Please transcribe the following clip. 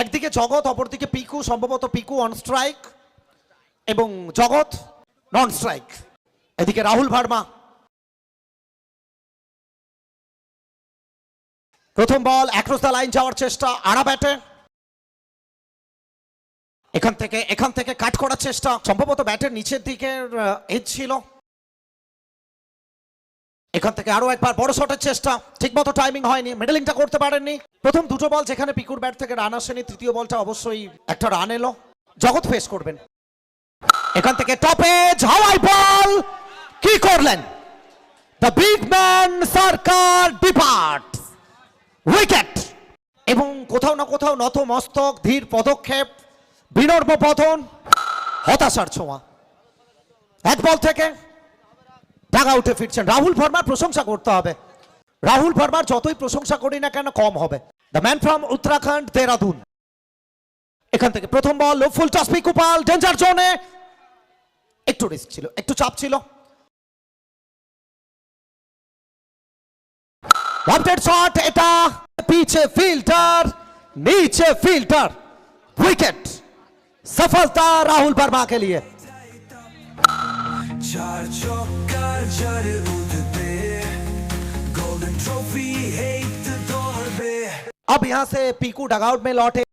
একদিকে জগৎ, অপরদিকে পিকু, সম্ভবত পিকু অন স্ট্রাইক এবং জগৎ নন স্ট্রাইক। এদিকে রাহুল ভার্মা, প্রথম বল অ্যাক্রস দ্য লাইন যাওয়ার চেষ্টা, আড়া ব্যাটে এখান থেকে কাট করার চেষ্টা, সম্ভবত ব্যাটের নিচের দিকের এজ ছিল। এখান থেকে আরো একবার বড় শটের চেষ্টা, ঠিকমতো টাইমিং হয়নি, মিডলিংটা করতে পারেননি। প্রথম দুটো বল যেখানে পিকুর ব্যাট থেকে রান আসেনি, তৃতীয় বলটা অবশ্যই একটা রান এলো। জগৎ ফেস করবেন। এখান থেকে টপে হাওয়াই বল, কি করলেন? The big man Sarkar departs, wicket. এবং কোথাও না কোথাও নত মস্তক, ধীর পদক্ষেপ, বিনর্ম পতন, হতাশার ছোঁয়া। এক বল থেকে ডাগ আউটে ফিরছেন। রাহুল ভার্মার প্রশংসা করতে হবে। রাহুল ভার্মার যতই প্রশংসা করি না কেন কম হবে। The man from Uttarakhand, Dehradun. এখান থেকে প্রথম বল, ফুল টস, পিকু পাল ডেঞ্জার জোনে, একটু রিস্ক ছিল, একটু চাপ ছিল। ওয়ান্টেড শট, এটা পিছে ফিল্টার, नीचे ফিল্টার, উইকেট। सफलता राहुल वर्मा के लिए। चार चौका चार उड़ते, गोल्डन ट्रॉफी एक दौर पे। अब यहां से पीकू डगआउट में लौटे।